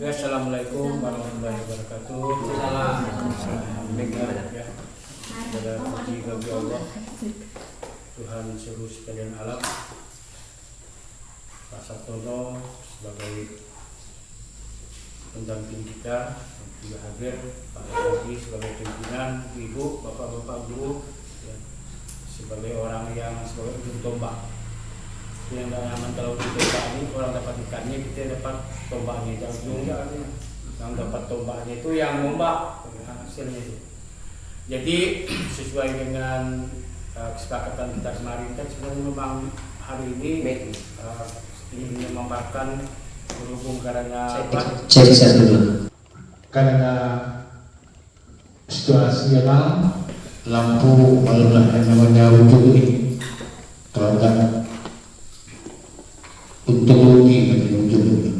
Assalamualaikum warahmatullahi wabarakatuh. Alhamdulillah ya. Pada puji bagi Allah Tuhan seluruh sekalian alam. Pak Sabtono sebagai pendamping kita juga hadir, Pak Lagi sebagai pimpinan, Ibu, Bapak-bapak guru ya, sebagai orang yang sebagai ujung tombak. Yang nyaman kalau di tombak ini orang dapat ikannya, kita dapat tombaknya. Yang dapat tombaknya itu yang ngombak hasilnya itu. Jadi sesuai dengan kesepakatan kita kemarin kan sebenarnya memang hari ini ingin memaparkan berhubung karena karena situasi yang lampu malamlah yang namanya ujung ini kalau enggak untung rugi kan ujung ini.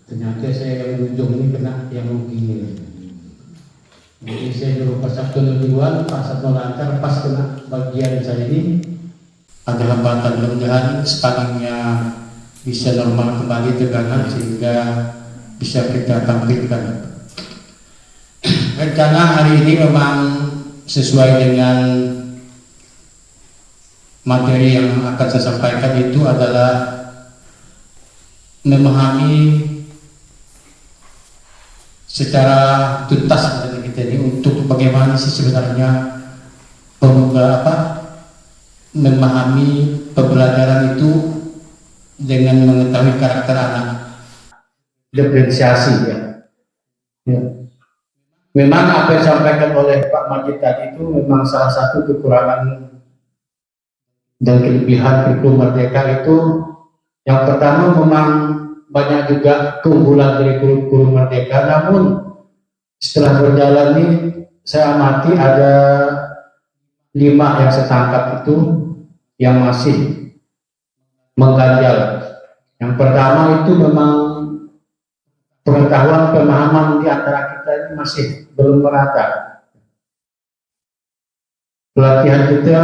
Ternyata saya yang ujung ini kena yang rugi ini. Jadi saya dulu Pak Sabtono duluan, Pak Sabtono antar pas kena bagian saya ini ada hambatan, mudah-mudahan sekarangnya bisa normal kembali tegangan sehingga bisa kita tampilkan. Rencana hari ini memang sesuai dengan materi yang akan saya sampaikan itu adalah memahami secara tuntas dari kita ini untuk bagaimana sih sebenarnya memahami pembelajaran itu dengan mengetahui karakter anak, diferensiasi ya. Memang apa yang disampaikan oleh Pak Majid tadi itu memang salah satu kekurangan dan kelebihan kurikulum Merdeka itu. Yang pertama memang banyak juga keunggulan dari kurikulum Merdeka, namun setelah berjalan ini saya amati ada 5 yang saya tangkap itu yang masih mengganjal. Yang pertama itu memang pengetahuan pemahaman di antara kita ini masih belum merata. Pelatihan kita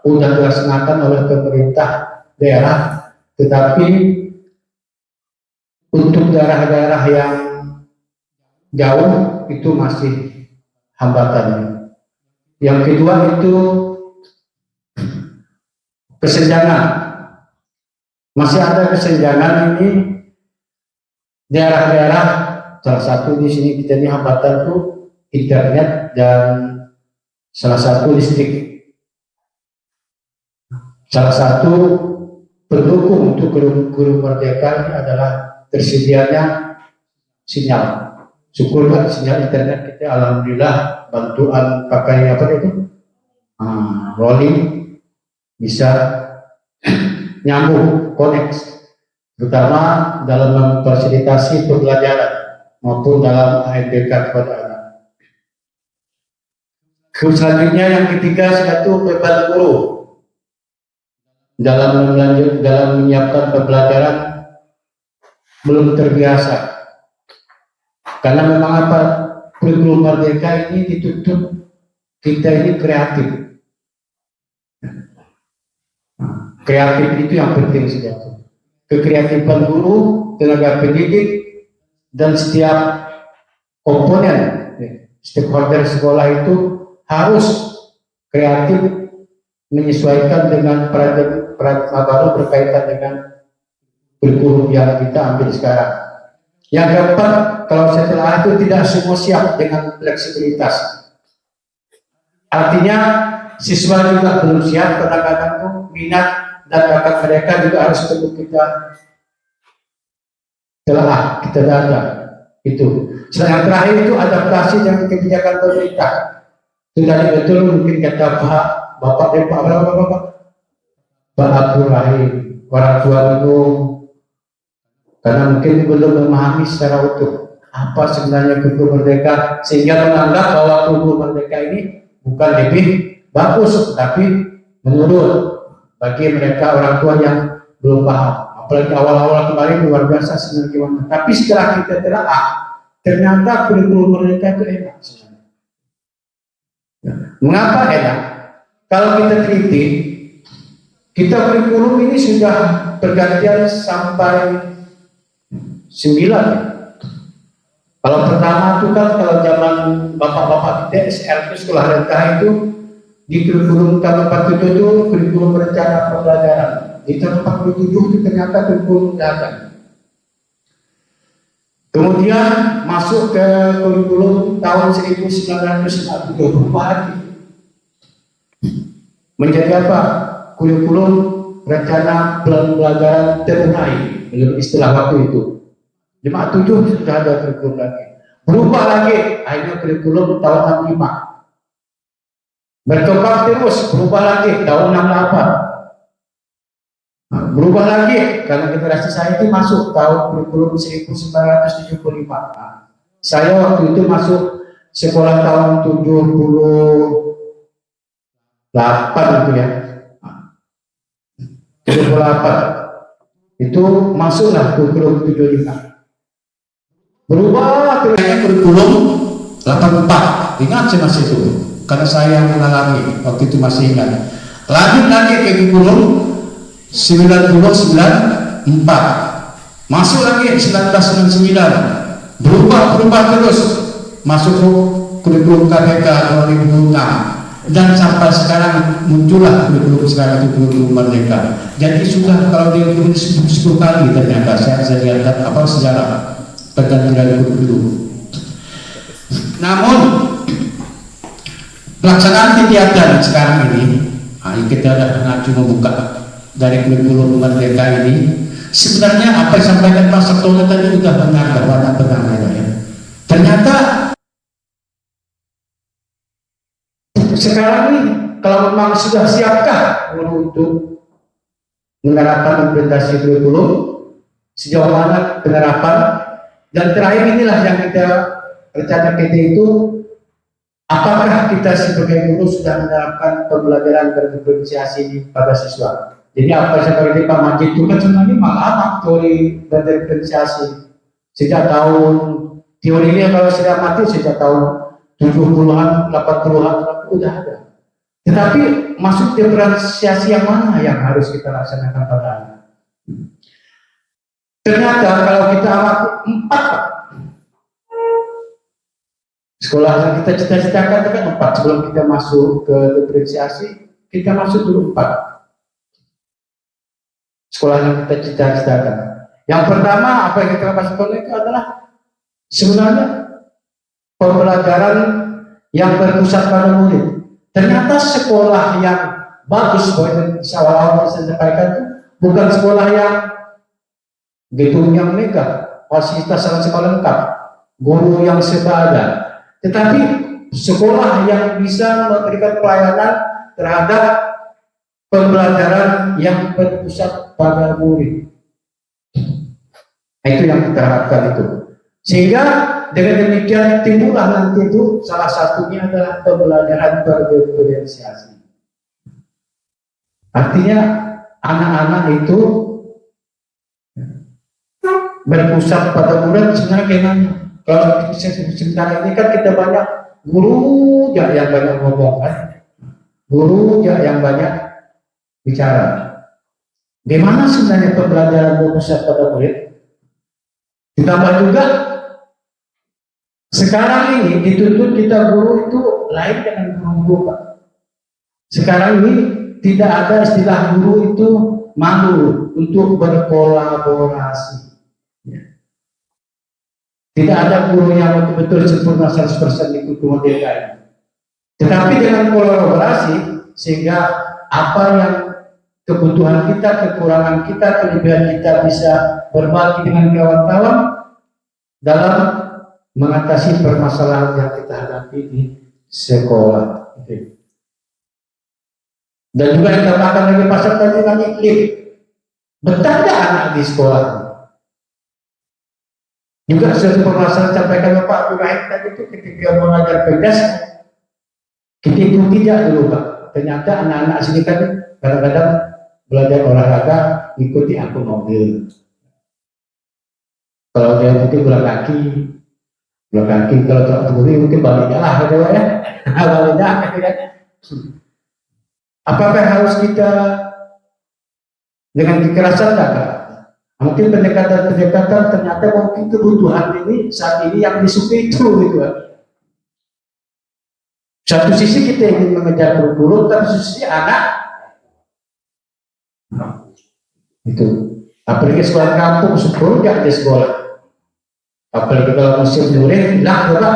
sudah dilaksanakan oleh pemerintah daerah, tetapi untuk daerah-daerah yang jauh itu masih hambatannya. Yang kedua itu kesenjangan. Masih ada kesenjangan ini daerah-daerah, salah satu di sini kita ini hambatan tuh internet dan salah satu listrik. Salah satu pendukung untuk kurikulum Merdeka ini adalah tersedianya sinyal. Syukurlah sinyal internet kita alhamdulillah bantuan pakai apa itu rolling bisa nyambung connect, terutama dalam memfasilitasi pembelajaran maupun dalam ANBK kepada anak. Selanjutnya yang ketiga satu beban guru dalam menyiapkan pembelajaran belum terbiasa, karena memang kurikulum Merdeka ini dituntut kita ini kreatif. Kreatif itu yang penting sejatinya. Kekreatifan guru, tenaga pendidik, dan setiap komponen stakeholder sekolah itu harus kreatif menyesuaikan dengan paradigma baru berkaitan dengan kurikulum yang kita ambil sekarang. Yang keempat, kalau setelah itu tidak semua siap dengan fleksibilitas. Artinya siswa juga belum siap, kadang-kadang minat dan bakat mereka juga harus perlu kita telah kita data itu. Yang terakhir itu adaptasi dengan kebijakan pemerintah. Sudah betul mungkin kata Bapak Abdul Rahim, orang tua bingung karena mungkin belum memahami secara utuh apa sebenarnya kurikulum Merdeka, sehingga menganggap bahwa kurikulum Merdeka ini bukan lebih bagus tapi menurun bagi mereka orang tua yang belum paham. Apalagi awal-awal kemarin luar biasa sebenarnya. Tapi setelah kita telaah, ternyata kurikulum Merdeka itu enak sebenarnya. Mengapa enak? Kalau kita teliti, kita kurikulum ini sudah pergantian sampai 9. Kalau pertama itu kan kalau zaman bapak-bapak kita SRP sekolah rendah itu di kurikulum tahun 47 itu kurikulum rencana pembelajaran. Di tahun 47 itu ternyata kurikulum dagang. Kemudian masuk ke kurikulum tahun 1950 berubah lagi. Menjadi apa? Kurikulum rencana pembelajaran terurai menurut istilah waktu itu. 57 sudah ada kurikulum lagi. Berubah lagi, akhirnya kurikulum tahun 65. Berkembang terus, berubah lagi tahun 68. Berubah lagi karena generasi saya itu masuk tahun kurikulum 1975. Saya waktu itu masuk sekolah tahun 78 itu ya. 78 itu masuklah kurikulum 75. Berubah ternyata kurikulum 84. Ingat saya masih itu karena saya yang mengalami waktu itu masih ingat. Lanjut lagi ke kurikulum 1994, masuk lagi 1999, berubah terus, masuk ke kurikulum KPK 2006 dan sampai sekarang muncullah kurikulum sekarang itu kurikulum Merdeka. Jadi sudah kalau dia tulis 10 kali ternyata saya lihat apa sejarah pergantian kurikulum. Namun pelaksanaan kegiatan sekarang ini, kita ada mengacu membuka dari kurikulum Merdeka ini. Sebenarnya apa yang disampaikan Pak Sabtono tadi sudah benar bahwa ya. Ternyata sekarang ini kalau memang sudah siapkah guru untuk menerapkan implementasi kurikulum, sejauh mana penerapan, dan terakhir inilah yang kita rencana PT itu, apakah kita sebagai guru sudah menerapkan pembelajaran berdiferensiasi pada siswa. Jadi apa seperti Pak Majid itu kan sebenarnya malah teori berdiferensiasi sejak tahun, teori ini kalau sudah mati sejak tahun 70-an, 80-an sudah ada. Tetapi masuk diferensiasi yang mana yang harus kita laksanakan pada anak? Ternyata kalau kita amati 4 sekolah yang kita cita-citakan itu kan 4. Sebelum kita masuk ke diferensiasi, kita masuk dulu 4 sekolah yang kita cita-citakan. Yang pertama apa yang kita bahas itu adalah sebenarnya pembelajaran yang berpusat pada murid. Ternyata sekolah yang bagus, bahwa awal-awal saya sampaikan itu bukan sekolah yang gedung yang megah, fasilitas yang sekolah lengkap, guru yang sepadan, tetapi sekolah yang bisa memberikan pelayanan terhadap pembelajaran yang berpusat pada murid. Nah, itu yang kita harapkan itu. Sehingga dengan demikian timbullah nanti itu salah satunya adalah pembelajaran berdiferensiasi. Artinya anak-anak itu berpusat pada murid sebenarnya gimana? Kalau sementara ini kan kita banyak guru yang banyak ngomong kan, guru yang banyak bicara. Bagaimana sebenarnya pembelajaran berpusat pada murid? Ditambah juga sekarang ini dituntut kita guru itu lain dengan guru Pak. Sekarang ini tidak ada istilah guru itu malu untuk berkolaborasi. Tidak ada guru yang betul-betul sempurna 100% ikut Merdeka. Tetapi dengan kolaborasi sehingga apa yang kebutuhan kita, kekurangan kita, kelebihan kita bisa berbagi dengan kawan-kawan dalam mengatasi permasalahan yang kita hadapi di sekolah. Dan juga yang tambahkan lagi pasal tadi lagi betah tidak anak di sekolah? Juga suatu permasalahan sampaikan Pak Ibrahim tadi itu ketika mengajar pedas, kita ikuti tidak dulu Pak. Ternyata anak-anak sini kan kadang-kadang belajar olahraga ikuti aku mobil. Kalau dia mungkin bola kaki kalau tak keburi mungkin baliknya lah gitu ya. Baliknya kan. Apakah harus kita dengan kekerasan enggak? Mungkin pendekatan-pendekatan ternyata mungkin kebutuhan ini saat ini yang disukai itu gitu kan. Satu sisi kita ingin mengejar kurikulum, tapi satu sisi anak itu. Apalagi sekolah kampung, sepuluh gak ada sekolah. Apalagi kalau musim durian hilang juga,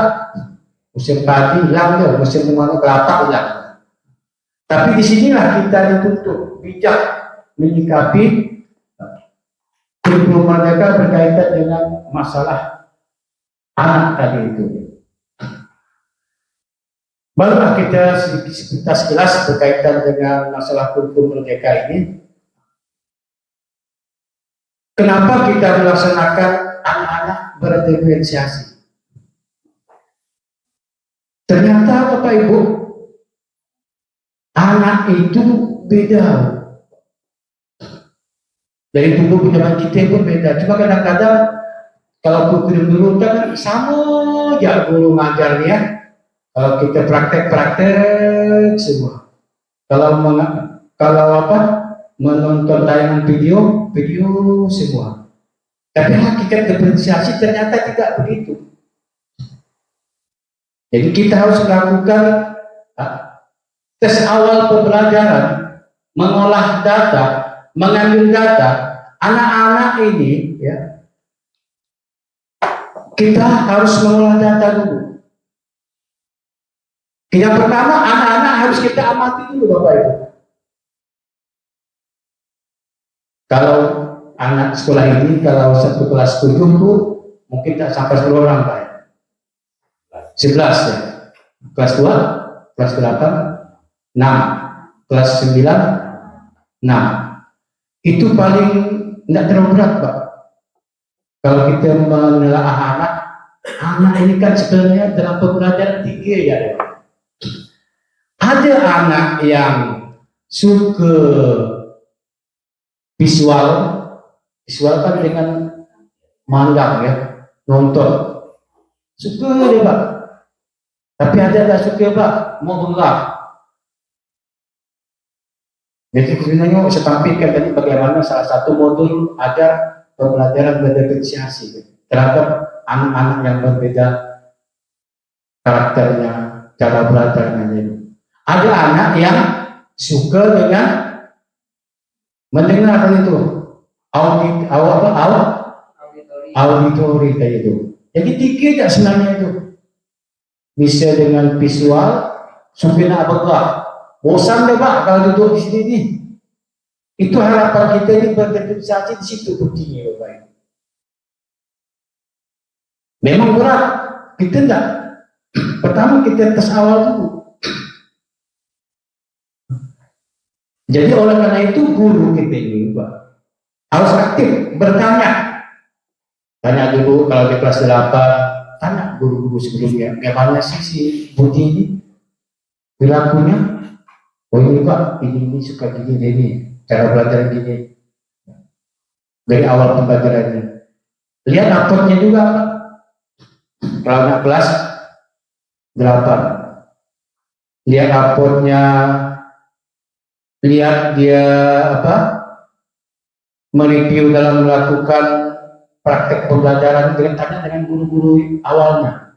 musim padi hilang juga, musim mana kelapa hilang. Tapi disinilah kita dituntut bijak menyikapi kurikulum mereka berkaitan dengan masalah anak tadi itu. Barulah kita sedikit sekilas berkaitan dengan masalah kurikulum merdeka ini. Kenapa kita melaksanakan anak-anak berdiferensiasi? Ternyata Bapak Ibu, anak itu beda. Dari dulu zaman kita pun beda. Cuma kadang-kadang kalau kurikulum dulu kan sama aja guru ngajarnya. Kalau kita praktek semua. Kalau menonton tayangan video semua. Tapi hakikat diferensiasi ternyata tidak begitu. Jadi kita harus melakukan tes awal pembelajaran, mengolah data, mengambil data. Anak-anak ini, ya, kita harus mengolah data dulu. Yang pertama, anak-anak harus kita amati dulu, Bapak Ibu. Kalau anak sekolah ini, kalau satu kelas 7 tuh mungkin tak sampai 10 orang, Pak. 11 ya. Kelas 2, kelas 8, 6. Kelas 9, 6. Itu paling tidak terlalu berat, Pak. Kalau kita menelaah anak ini kan sebenarnya dalam pembelajaran tinggi ya. Ada anak yang suka visual kan dengan mandang ya, nonton. Suka dia Pak. Tapi ada yang suka Pak, mau benggak. Jadi sebenarnya saya tampilkan tadi bagaimana salah satu modul agar pembelajaran berdiferensiasi terhadap anak-anak yang berbeda karakternya, cara belajarnya. Ada anak yang suka dengan mendengar itu auditori kayak itu. Jadi tiga sebenarnya itu bisa dengan visual, supaya apa bosan deh Pak kalau duduk di sini nih. Itu harapan kita ini berdiferensiasi di situ kuncinya Bapak. Memang berat, kita enggak. Pertama kita tes awal dulu. Jadi oleh karena itu guru kita ini Pak harus aktif bertanya. Tanya dulu kalau di kelas 8, tanya guru-guru sebelumnya, bagaimana sih si Budi ini perilakunya? Oh ini Pak, ini suka gini, cara belajar gini. Dari awal pembelajarannya. Lihat rapotnya juga Pak. Kalau anak kelas 8, lihat rapotnya, lihat dia mereview dalam melakukan praktek pembelajaran dengan guru-guru awalnya.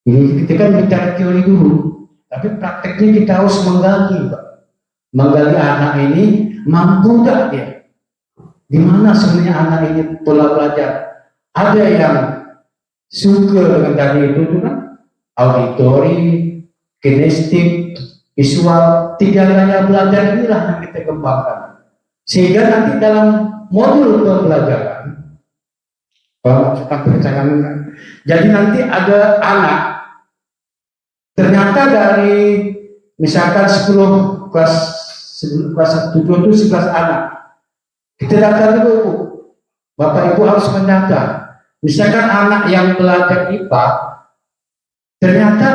Ini kita kan bicara teori dulu, tapi prakteknya kita harus menggali, Pak. Menggali anak ini mampu nggak dia? Di mana sebenarnya anak ini pola belajar? Ada yang suka dengan tadi itu kan auditori, kinestik, visual, tiga gaya belajar inilah yang kita kembangkan. Sehingga nanti dalam modul pembelajaran, jadi nanti ada anak, ternyata dari misalkan 10 kelas 7 itu 11 anak. Kita data dulu, Bapak Ibu harus mendata. Misalkan anak yang belajar IPA, ternyata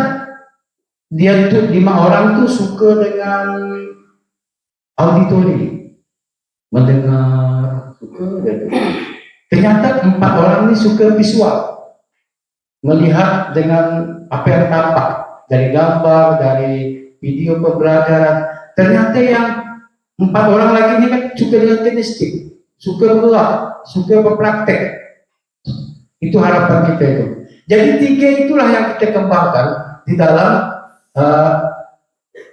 dia tuh 5 orang tuh suka dengan auditori, mendengar, suka gitu. Ternyata 4 orang ini suka visual, melihat dengan apa yang tampak dari gambar, dari video pembelajaran. Ternyata yang 4 orang lagi ini kan suka dengan kinestik, suka keluar, suka berpraktek. Itu harapan kita itu. Jadi 3 itulah yang kita kembangkan di dalam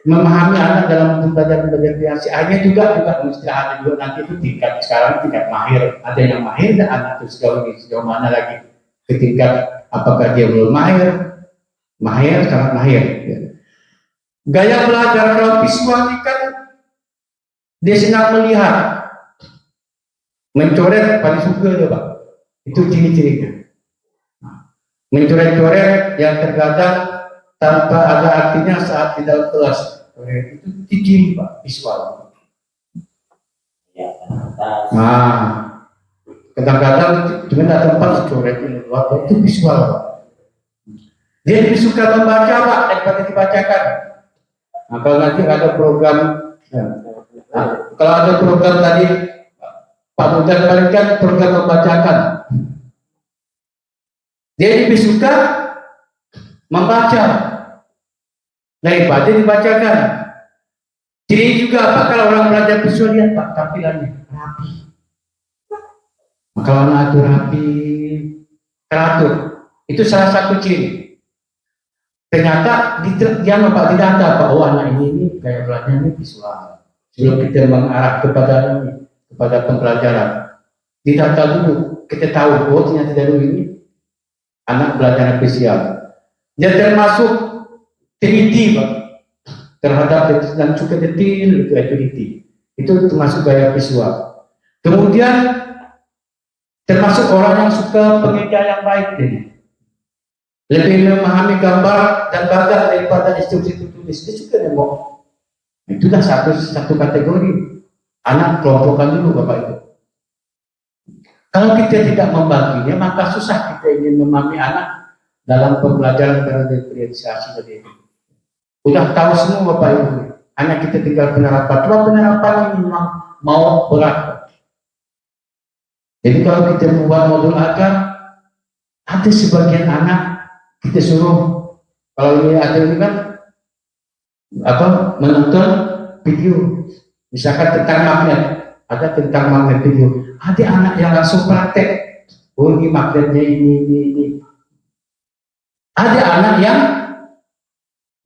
memahami anak dalam belajar kreasi. Hanya juga mesti ada juga nanti itu tingkat sekarang tingkat mahir. Ada yang mahir dan anak itu sejauh mana lagi ke tingkat apakah dia belum mahir, sangat mahir. Ya. Gaya belajar kalau visual ini kan dia senang melihat, mencoret paling suka dia Pak. Itu ciri-cirinya. Mencoret-coret yang terkadang tanpa ada artinya saat di dalam kelas. Itu ciri Pak, visual. Nah, kadang-kadang cuma ada tempat coret itu visual Pak. Dia lebih suka membaca Pak daripada dibacakan. Nah, kalau nanti ada program, kalau ada program tadi Pak Budan berikan program membacakan. Dia lebih suka membaca daripada dibacakan. Jadi juga Pak kalau orang belajar visual lihat Pak tampilannya rapi. Kalau anak itu rapi, teratur, itu salah satu ciri. Ternyata dia Pak didata Pak, oh anak ini kayak belajar ini visual. Sebelum kita mengarah kepada pembelajaran, didata dulu, kita tahu oh ternyata dari ini anak belajar visual. Dia termasuk teliti Pak, terhadap dan suka detail itu termasuk gaya visual. Kemudian termasuk orang yang suka pengeja yang baik ini. Lebih memahami gambar dan bagat daripada instruksi tertulis. Dia suka nembok. Itulah satu kategori. Anak kelompokkan dulu Bapak Ibu. Kalau kita tidak membaginya, maka susah kita ingin memahami anak dalam pembelajaran dan diferensiasi tadi. Udah tahu semua Bapak Ibu. Anak kita tinggal penerapan. Cuma penerapan ini memang mau berat. Jadi kalau kita membuat modul agar ada sebagian anak kita suruh, kalau ini ada ini kan menonton video misalkan tentang magnet, ada tentang magnet video, ada anak yang langsung praktek, oh ini magnetnya ini. Ada anak yang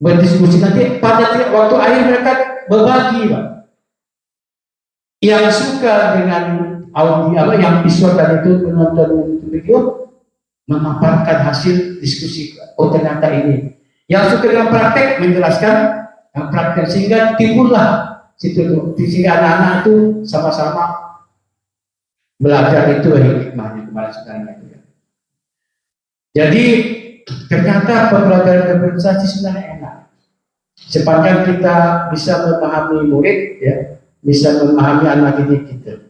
berdiskusi nanti pada waktu akhir mereka berbagi Pak. Yang suka dengan audio yang visual tadi itu menonton video memaparkan hasil diskusi. Oh ternyata ini. Yang suka dengan praktek menjelaskan yang praktek sehingga timbullah situ sehingga anak-anak itu sama-sama belajar itu hikmahnya kemarin sekarang itu. Jadi ternyata pembelajaran berprestasi sebenarnya enak. Sepanjang kita bisa memahami murid, ya, bisa memahami anak didik kita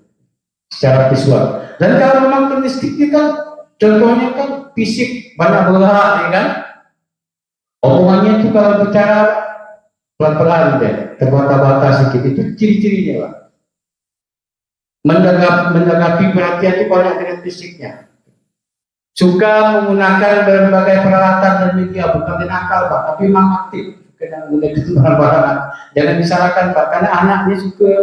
secara visual. Dan kalau memang statistiknya kan contohnya kan fisik banyak bergerak, ya kan? Omongannya itu kalau bicara pelan-pelan deh, terbata-bata sedikit, itu ciri-cirinya Pak. Menanggapi perhatian itu banyak dengan fisiknya. Suka menggunakan berbagai peralatan dan media, bukan nakal Pak, tapi memang aktif. Kena menggunakan barang-barang. Jangan disalahkan Pak, karena anaknya suka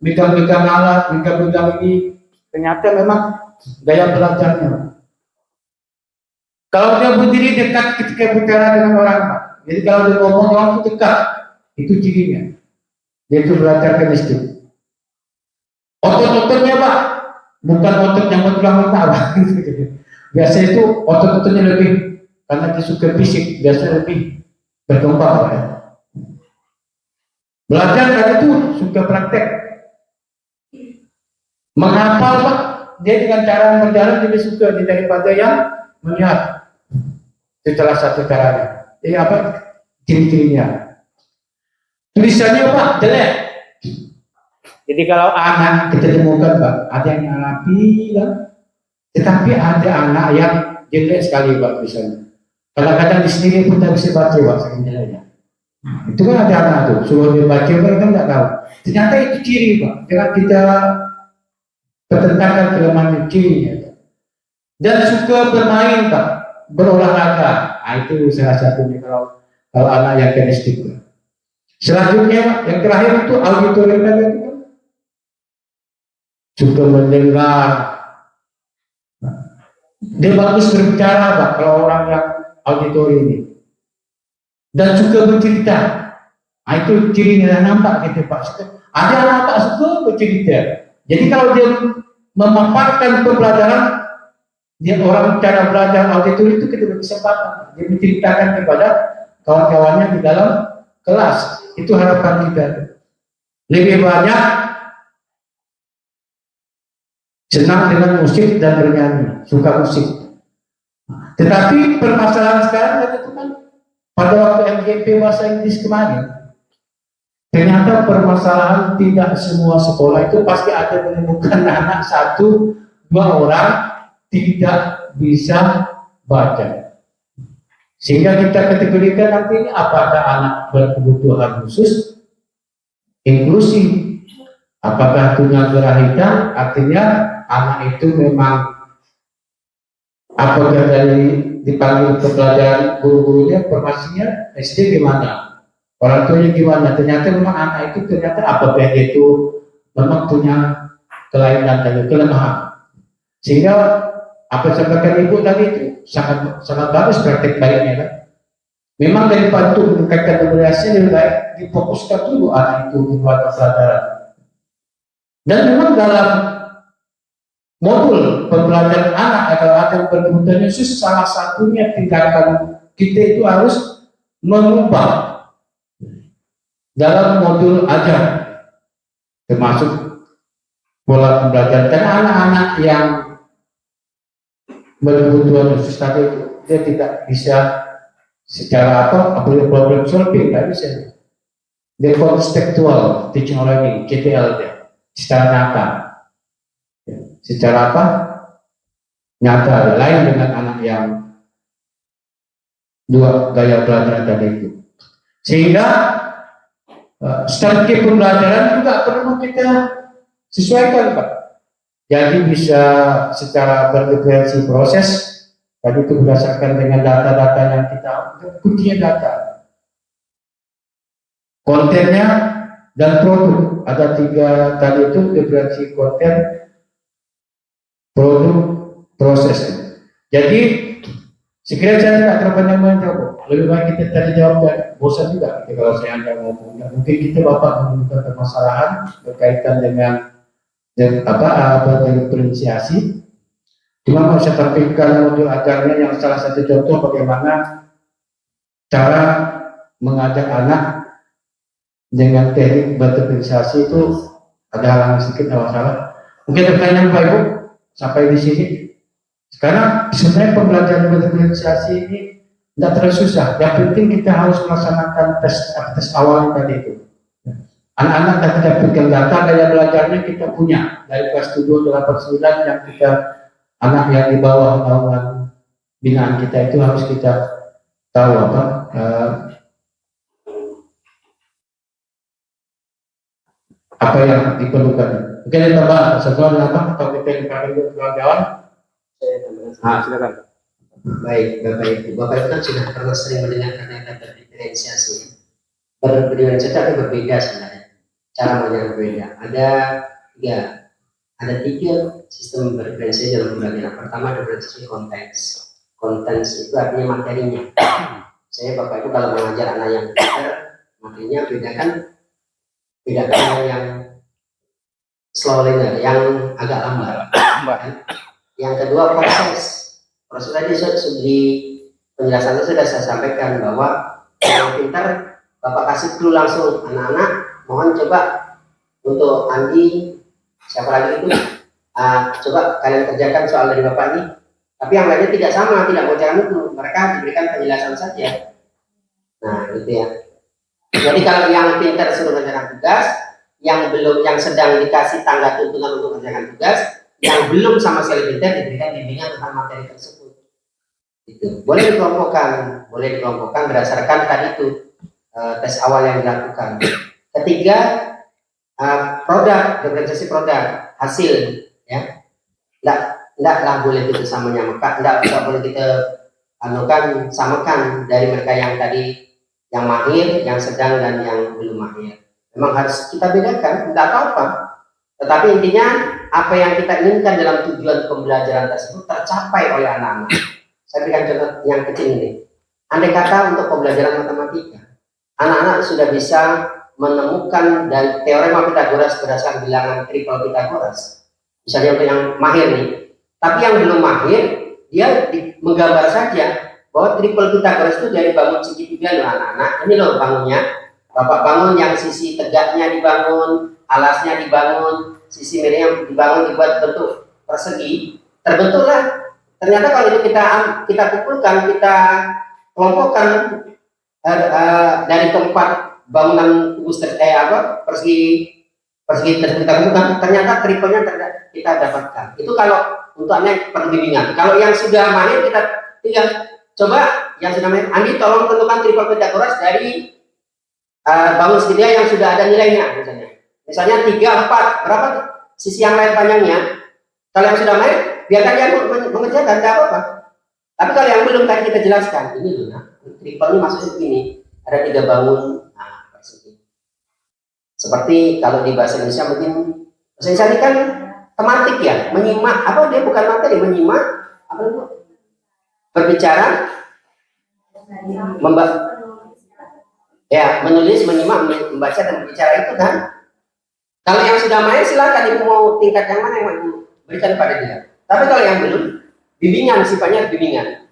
megang-megang alat, megang-megang ini. Ternyata memang gaya belajarnya Pak. Kalau dia berdiri dekat ketika bicara dengan orang Pak. Jadi kalau dia ngomong orang itu dekat, itu cirinya. Dia itu belajar kinestik. Otot-ototnya Pak, bukan otot yang tulang-tulang Pak. Biasa itu otot-ototnya lebih, karena dia suka fisik, biasa lebih berkembang Pak. Belajar kan itu suka praktek. Menghafal Pak, dia dengan cara berjalan lebih suka daripada yang melihat. Itu salah satu caranya. Jadi apa ciri-cirinya? Tulisannya Pak jelek. Jadi kalau anak kita temukan Pak, ada yang rapi kan, tetapi ada anak yang jelek sekali Pak tulisannya. Kadang-kadang di sendiri pun tak bisa baca Pak saking jeleknya. Itu kan ada anak tuh, suruh dia baca mereka nggak tahu. Ternyata itu ciri Pak. Jangan kita pertentangkan kelemahan cirinya. Dan suka bermain Pak, berolahraga. Nah, itu salah satunya kalau anak yang kinestik. Selanjutnya yang terakhir itu auditorium itu suka mendengar. Dia bagus berbicara, Pak, kalau orang yang auditori ini. Dan suka bercerita. Nah, itu cirinya nampak gitu, Pak. Ada anak Pak suka bercerita. Jadi kalau dia memaparkan pembelajaran, dia orang cara belajar auditori itu kita berkesempatan. Dia menceritakan kepada kawan-kawannya di dalam kelas. Itu harapan kita. Lebih banyak senang dengan musik dan bernyanyi, suka musik. Tetapi permasalahan sekarang itu kan pada waktu MGP bahasa Inggris kemarin, ternyata permasalahan tidak semua sekolah itu pasti ada menemukan anak satu dua orang tidak bisa baca. Sehingga kita kategorikan nanti ini apakah anak berkebutuhan khusus, inklusi, apakah tunagrahita, artinya anak itu memang apakah dari dipanggil ke pelajaran guru-gurunya, formasinya SD gimana, orang tuanya gimana, ternyata memang anak itu ternyata apakah itu memang punya kelainan dan kelemahan. Sehingga apa yang sampaikan ibu tadi itu sangat bagus praktek baiknya kan. Memang daripada itu meningkatkan toleransi lebih baik difokuskan dulu anak itu membuat pelajaran. Dan memang dalam modul pembelajaran anak atau akan berkebutuhan khusus salah satunya tindakan kita itu harus mengubah dalam modul ajar termasuk pola pembelajaran, karena anak-anak yang berkebutuhan khusus tadi itu dia tidak bisa secara problem solving, tidak bisa. Dia kontekstual teaching learning (KTL) dia secara nyata. Secara nyata, lain dengan anak yang dua gaya belajar tadi itu. Sehingga strategi pembelajaran juga perlu kita sesuaikan, Pak. Jadi bisa secara berdiferensi proses, tadi itu berdasarkan dengan data-data yang kita punya data. Kontennya dan produk, ada 3 tadi itu diferensi konten, produk, proses. Jadi sekiranya saya tidak terpanjang menjawab, lebih baik kita tadi jawab dan bosan juga kalau saya anda ngomong. Mungkin kita bapak menemukan permasalahan berkaitan dengan diferensiasi. Cuma mau saya tampilkan modul ajarnya yang salah satu contoh bagaimana cara mengajak anak dengan teknik berdiferensiasi itu. Ada halangan sedikit, tidak masalah. Mungkin pertanyaan Pak Ibu sampai di sini. Sekarang sebenarnya pembelajaran berdiferensiasi ini tidak terlalu susah. Yang penting kita harus melaksanakan tes awal tadi itu. Anak-anak tadi dapatkan data gaya belajarnya kita punya dari kelas 7, 8, 9 yang kita anak yang di bawah naungan binaan kita itu harus kita tahu apa yang diperlukan. Mungkin ada tambah sesuatu apa atau kita dipanggil kawan-kawan? Silakan. Baik, Bapak Ibu kan sudah pernah sering mendengar kata berdiferensiasi. Berdiferensiasi itu berbeda sebenarnya. Cara mengajar berbeda. Ada tiga sistem berdiferensiasi dalam pembelajaran. Pertama, diferensiasi konteks. Konteks itu artinya materinya. Saya Bapak Ibu kalau mengajar anak yang pintar, materinya bedakan yang slow learner, yang agak lambat. Yang kedua, proses tadi di penjelasan itu sudah saya sampaikan bahwa yang pintar Bapak kasih dulu langsung anak-anak, mohon coba untuk Andi, siapa lagi itu, coba kalian kerjakan soal dari Bapak ini. Tapi yang lainnya tidak sama, tidak bocoran itu, mereka diberikan penjelasan saja. Nah, gitu ya. Jadi kalau yang pintar suruh mengerjakan tugas, yang sedang dikasih tangga tuntunan untuk mengerjakan tugas, yang belum sama sekali pintar diberikan bimbingan tentang materi tersebut. Itu boleh dikelompokkan berdasarkan tadi itu tes awal yang dilakukan. Ketiga, diferensiasi produk hasil, ya. Tidaklah boleh kita menyamakan, tidak boleh kita samakan dari mereka yang tadi yang mahir, yang sedang dan yang belum mahir. Memang harus kita bedakan, tidak apa-apa. Tetapi intinya apa yang kita inginkan dalam tujuan pembelajaran tersebut tercapai oleh anak-anak. Saya berikan contoh yang kecil ini. Andai kata untuk pembelajaran matematika, anak-anak sudah bisa menemukan dari teorema Pythagoras berdasarkan bilangan triple Pythagoras. Misalnya untuk yang mahir nih. Tapi yang belum mahir, dia menggambar saja bahwa triple Pythagoras itu dari bangun segitiga loh anak-anak. Ini loh bangunnya. Bapak bangun yang sisi tegaknya dibangun, alasnya dibangun, sisi miringnya dibangun dibuat bentuk persegi. Terbentuklah. Ternyata kalau itu kita kumpulkan, kita kelompokkan dari tempat bangunan persegi tersebut kita butuhkan, ternyata triplenya kita dapatkan. Itu kalau untuk anak perlu bimbingan. Kalau yang sudah mahir kita tinggal coba yang sudah mahir, Andi tolong tentukan triple Pythagoras dari bangun segitiga yang sudah ada nilainya misalnya 3, 4, berapa sisi yang lain panjangnya. Kalau yang sudah mahir biarkan dia mengerjakan, tidak apa-apa. Tapi kalau yang belum tadi kita jelaskan, ini loh, triple ini maksudnya begini, ada 3 bangun. Seperti kalau di bahasa Indonesia mungkin bahasa Indonesia ini kan tematik ya, menyimak, apa dia bukan materi, menyimak, apa itu? Berbicara, menulis, menyimak, membaca dan berbicara itu kan. Kalau yang sudah main silakan ibu mau tingkat yang mana yang mau ibu berikan pada dia. Tapi kalau yang belum, bimbingan, sifatnya bimbingan.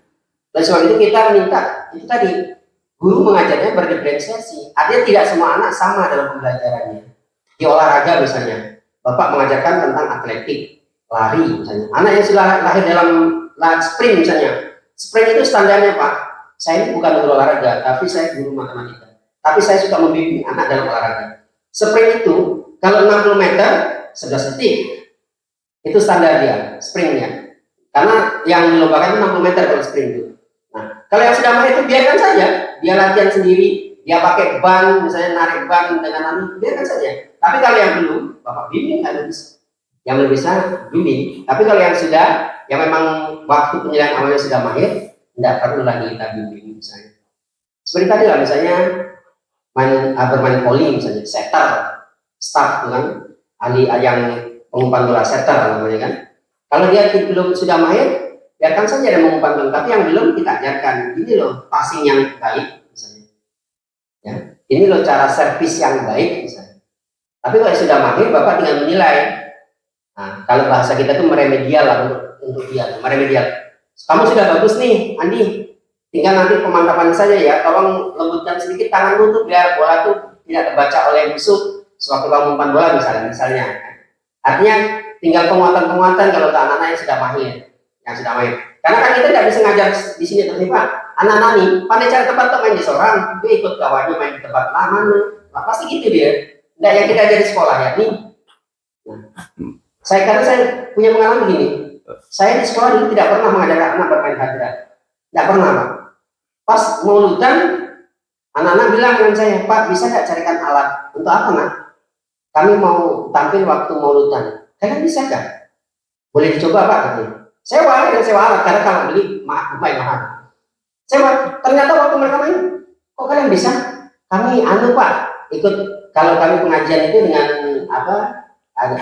Oleh sebab itu kita minta itu tadi, guru mengajarnya berdiferensiasi. Artinya tidak semua anak sama dalam pembelajarannya. Di olahraga misalnya, Bapak mengajarkan tentang atletik, lari misalnya. Anak yang sudah lahir dalam sprint misalnya, sprint itu standarnya Pak. Saya ini bukan guru olahraga, tapi saya guru matematika. Tapi saya suka membimbing anak dalam olahraga. Sprint itu kalau 60 meter 11 detik, itu standar dia, sprintnya. Karena yang dilombakan itu 60 meter kalau sprint itu. Nah, kalau yang sudah mahir itu biarkan saja, dia latihan sendiri, dia pakai ban, misalnya narik ban dengan biarkan saja. Tapi kalau yang belum, Bapak bimbing harus. Yang belum bisa bimbing. Tapi kalau yang sudah, yang memang waktu penilaian awalnya sudah mahir, tidak perlu lagi kita bimbing misalnya. Seperti tadi lah misalnya bermain voli misalnya, setter, staff kan, ahli yang pengumpan bola setter namanya kan. Kalau dia belum sudah mahir, biarkan saja dia mengumpan bola. Tapi yang belum kita ajarkan, ini loh passing yang baik misalnya. Ya, ini loh cara servis yang baik misalnya. Tapi kalau sudah mahir, Bapak tinggal menilai. Nah, kalau bahasa kita itu meremedial lah untuk dia, meremedial. Kamu sudah bagus nih, Andi. Tinggal nanti pemantapan saja ya. Tolong lembutkan sedikit tanganmu tuh biar bola tuh tidak terbaca oleh musuh sewaktu kamu umpan bola misalnya. Artinya tinggal penguatan kalau ke anak-anak yang sudah mahir, Karena kan kita tidak bisa ngajar di sini terus Pak. Anak-anak nih pandai cari tempat untuk main di seorang, dia ikut kawannya main di tempat mana. Nah, pasti gitu dia. Tidak yang kita ajar di sekolah ya nih. Nah, karena saya punya pengalaman begini. Saya di sekolah dulu tidak pernah mengajarkan anak bermain hadrat. Tidak pernah Pak. Pas mauludan, anak-anak bilang dengan saya, Pak bisa nggak carikan alat untuk apa nak? Kami mau tampil waktu mauludan. Kalian bisa nggak? Boleh dicoba Pak katanya. Sewa alat karena kalau beli mahal. Sewa. Ternyata waktu mereka main, kok kalian bisa? Kami Pak ikut kalau kami pengajian itu dengan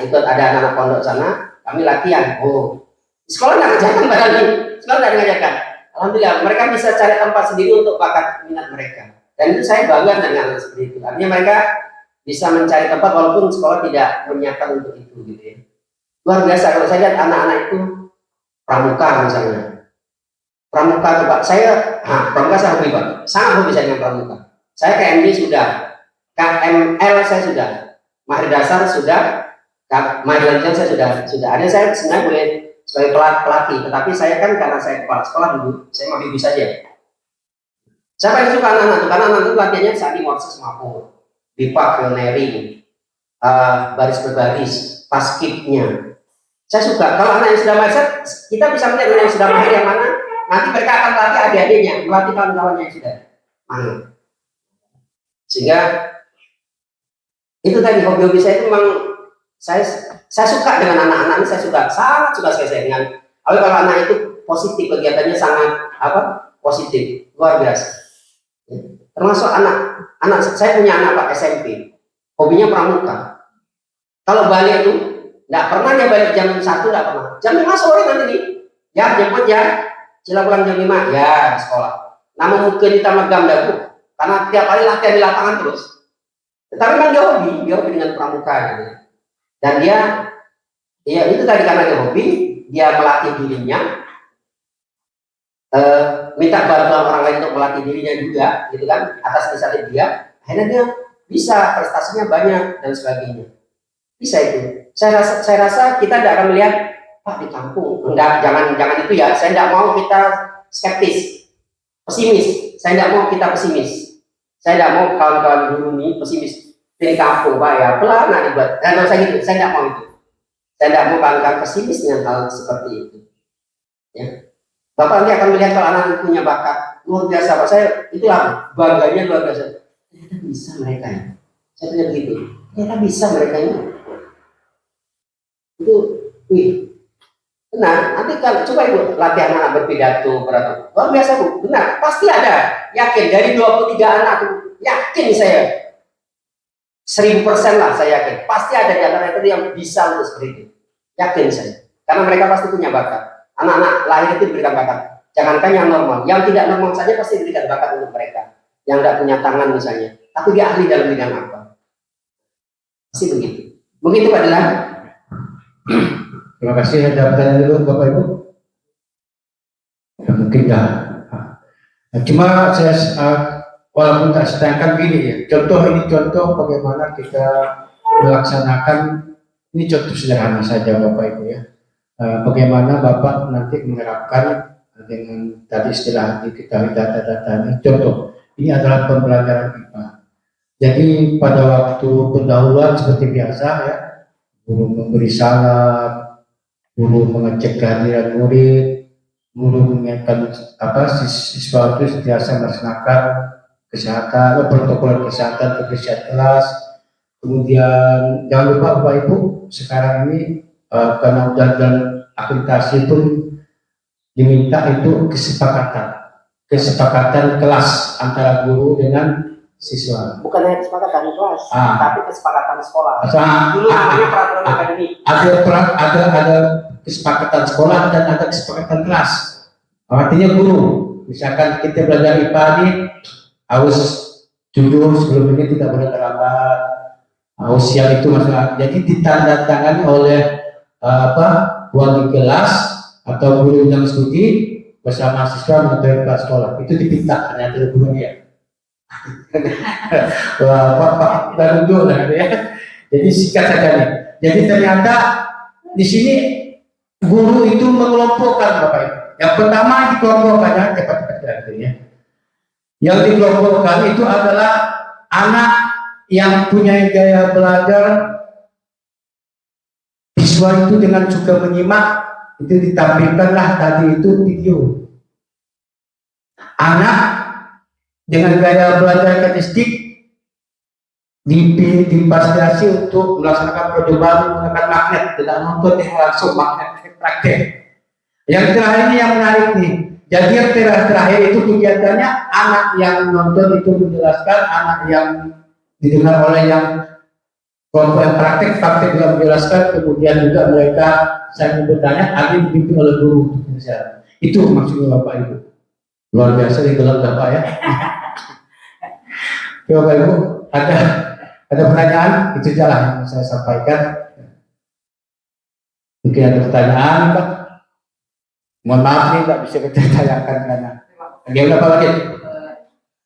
ikut ada anak-anak pondok sana, kami latihan. Di sekolah nggak ngajarkan barangkali, sekolah nggak ngajarkan. Alhamdulillah mereka bisa cari tempat sendiri untuk bakat minat mereka. Dan itu saya bangga dengan seperti itu. Artinya mereka bisa mencari tempat walaupun sekolah tidak menyiapkan untuk itu gitu ya. Luar biasa kalau saya lihat anak-anak itu pramuka misalnya. Pramuka tuh Pak, pramuka saya hobi Pak. Sangat hobi saya dengan pramuka. Saya KMD sudah, KML saya sudah, mahir dasar sudah, mahir lanjutan saya sudah. Ada saya sebenarnya boleh sebagai pelatih, tetapi saya kan karena saya kepala sekolah dulu, saya mau hobi saja. Siapa yang suka anak-anak itu? Karena anak itu latihannya saat di Morses Mapo, Bipak, pionering, baris berbaris, paskibnya. Saya suka. Kalau anak yang sudah mahir, kita bisa melihat yang sudah mahir yang mana. Nanti mereka akan melatih adik-adiknya, melatih kawan-kawannya yang sudah mahir. Sehingga itu tadi hobi-hobi saya itu memang saya suka dengan anak-anak ini, sangat suka saya dengan. Kalau anak itu positif, kegiatannya sangat positif, luar biasa. Ya. Termasuk anak saya punya anak Pak SMP, hobinya pramuka. Kalau balik itu Nggak pernah dia balik jam 1, nggak pernah. Jam 5 sore nanti nih. Ya, jemput ya. Sila pulang jam 5. Ya, di sekolah. Namun mungkin kita megam dagu. Karena tiap hari latihan di lapangan terus. Tetapi kan dia hobi dengan pramuka gitu. Dan dia, ya itu tadi karena dia hobi, dia melatih dirinya, minta bantuan orang lain untuk melatih dirinya juga, gitu kan, atas inisiatif dia, akhirnya dia bisa, prestasinya banyak dan sebagainya. Bisa itu. Saya rasa kita tidak akan melihat, Pak di kampung, enggak, jangan itu ya. Saya tidak mau kita skeptis, pesimis. Saya tidak mau kita pesimis. Saya tidak mau kawan-kawan guru ini pesimis. Di kampung Pak ya, pelan dibuat. Dan kalau saya gitu, saya tidak mau itu. Saya tidak mau kawan-kawan pesimis dengan hal seperti itu. Ya. Bapak nanti akan melihat kalau anak punya bakat luar biasa, Pak. Saya itulah bangganya luar biasa. Ternyata bisa mereka ya. Saya lihat begitu. Ternyata bisa mereka ini. Itu, benar. Nanti kalau coba ibu latihan anak berpidato, luar biasa bu. Benar, pasti ada. Yakin dari 23 anak, yakin saya 1000% lah saya yakin. Pasti ada di antara itu yang bisa untuk seperti itu. Yakin saya. Karena mereka pasti punya bakat. Anak-anak lahir itu diberikan bakat. Jangankan yang normal, yang tidak normal saja pasti diberikan bakat untuk mereka. Yang tidak punya tangan misalnya, tapi dia ahli dalam bidang apa? Pasti begitu. Begitu Pak Dilan. Terima kasih. Ada pertanyaan dulu Bapak Ibu? Ya, mungkin dah. Cuma saya walaupun tak sedangkan gini ya. Contoh bagaimana kita melaksanakan, ini contoh sederhana saja Bapak Ibu ya. Bagaimana Bapak nanti menerapkan dengan tadi istilah kita data-datanya. Contoh, ini adalah pembelajaran IPA. Jadi pada waktu pendahuluan seperti biasa ya, guru memberi salam, guru mengecek kehadiran murid, guru mengingatkan siswa itu sentiasa melaksanakan kesehatan, protokol kesehatan kebersihan kelas. Kemudian jangan lupa Bapak Ibu, sekarang ini karena dan akreditasi pun diminta itu kesepakatan kelas antara guru dengan siswa. Bukan hanya kesepakatan kelas, tapi kesepakatan sekolah. Dulu namanya peraturan akademik. Ada kesepakatan sekolah dan ada kesepakatan kelas. Artinya guru, misalkan kita belajar IPA ini harus jujur sebelum ini, tidak boleh terlambat. Harus siang itu masalah. Jadi ditandatangani oleh wali kelas atau guru yang studi bersama siswa mengenai kelas sekolah. Itu dipinta hanya dari gurunya. Pak baru dulu lah ya. Jadi sikat saja nih. Jadi ternyata di sini guru itu mengelompokkan Bapak Ibu. Yang pertama dikelompokkannya cepat-cepat ya. Yang dikelompokkan itu adalah anak yang punya gaya belajar siswa itu dengan suka menyimak, itu ditampilkanlah tadi itu video. Anak dengan gaya belajar statistik difasilitasi untuk melaksanakan percobaan menggunakan magnet, tidak nonton langsung magnet praktek. Yang terakhir ini yang menarik nih. Jadi yang terakhir itu kegiatannya anak yang nonton itu menjelaskan, anak yang didengar oleh yang kelompok yang praktek juga menjelaskan, kemudian juga mereka saya bertanya, ada dibimbing oleh guru. Itu maksudnya Bapak Ibu. Luar biasa digelar Bapak ya. Bapak Ibu, ada pertanyaan? Itu jalan yang saya sampaikan. Mungkin ada pertanyaan, Pak. Mohon maaf nih, nggak bisa kita tanyakan karena dia apa lagi?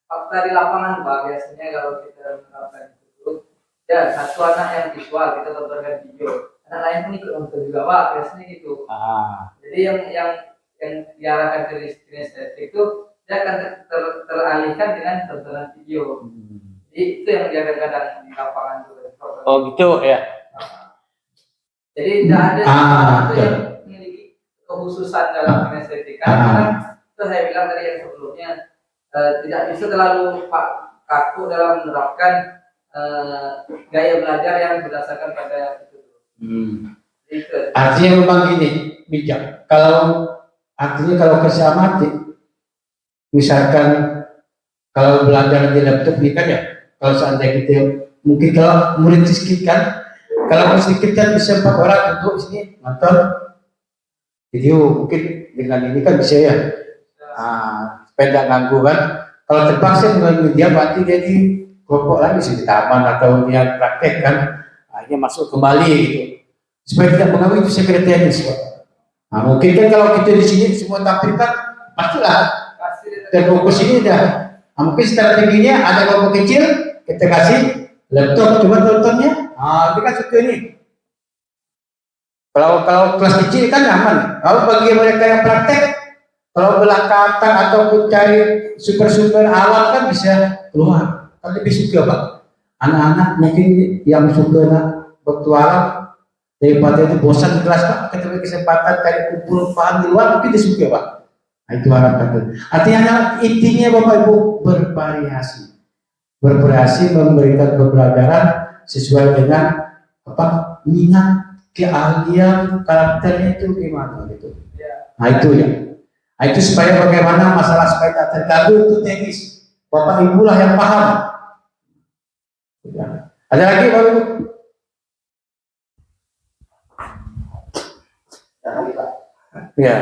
Fakta di lapangan Pak, biasanya kalau kita menerapkan itu, ya satu anak yang visual kita tontonkan video, anak lain pun ikut nonton juga Pak, biasanya gitu. Jadi yang diarahkan ke estetik itu dia akan teralihkan dengan tontonan video. Jadi itu yang dia kadang di lapangan itu. Oh gitu ya. Jadi tidak ada satu yang memiliki kekhususan dalam estetika. Karena itu saya bilang tadi yang sebelumnya tidak bisa terlalu kaku dalam menerapkan gaya belajar yang berdasarkan pada itu. Artinya memang gini bijak. Kalau kesamati, misalkan kalau belajar di laptop ini kan ya, kalau seandainya kita mungkin kalau murid kan Kalau sedikit kan bisa 4 orang duduk sini nonton video, mungkin dengan ini kan bisa ya. Supaya tidak ganggu kan. Kalau terpaksa dengan media berarti jadi kelompok lagi di taman atau dia praktek kan, akhirnya masuk kembali gitu. Supaya tidak mengganggu itu sekretarianis. Mungkin kan kalau kita di sini semua tampilkan pastilah terfokus ini dah. Mungkin strateginya ada kelompok kecil kita kasih laptop coba tontonnya. Dia kan suka ini. Kalau kelas kecil kan aman. Kalau bagi mereka yang praktek, kalau belakang ataupun cari super awal kan bisa keluar. Kan lebih suka Pak. Anak-anak mungkin yang suka bertualang daripada itu bosan di kelas Pak, ketemu kesempatan cari kumpul paham di luar mungkin dia suka Pak. Itu harapan. Artinya intinya Bapak Ibu bervariasi memberikan pembelajaran sesuai dengan minat, keahlian, karakternya itu gimana gitu. Itu ya. Itu supaya bagaimana masalah supaya tidak terganggu itu teknis. Bapak Ibu lah yang paham. Ya. Ada lagi Bapak Ibu? Ya.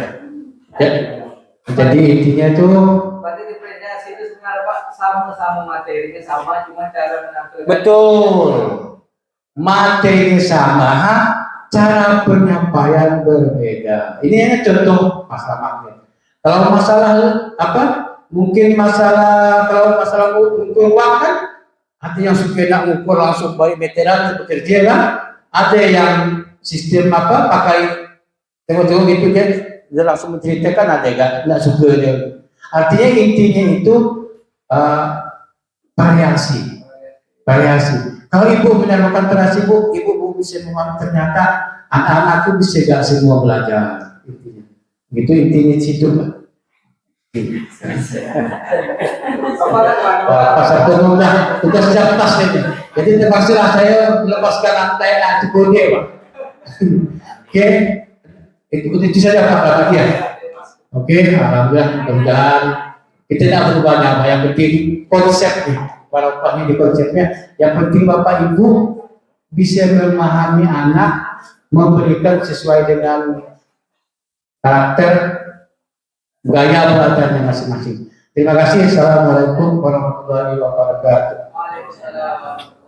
Jadi intinya itu. Berarti diferensiasi itu sebenarnya Pak sama materinya sama, cuma cara menampilkan. Betul. Materi sama, cara penyampaian berbeda. Ini hanya contoh masalah materi. Kalau masalah mungkin kalau masalah ukur uang kan, ada yang suka nak ukur langsung baik veteran bekerja kan, ada yang sistem pakai tengok-tengok gitu dia langsung menceritakan, ada yang nggak suka dia. Artinya intinya itu variasi. Kalau ibu menyamakan variasi ibu bisa memahami ternyata anak-anakku bisa gak semua belajar. Gitu intinya situ Pak. Pasar umum sudah siap tas ini. Jadi terpaksa saya melepaskan rantai cukup dia Pak. Oke, itu saja Pak tadi ya. Oke, alhamdulillah mudah-mudahan kita tidak berubah banyak. Yang penting konsepnya. Para pahami di konsepnya, yang penting Bapak Ibu bisa memahami anak, memberikan sesuai dengan karakter gaya belajarnya masing-masing. Terima kasih. Assalamualaikum warahmatullahi wabarakatuh. Waalaikumsalam.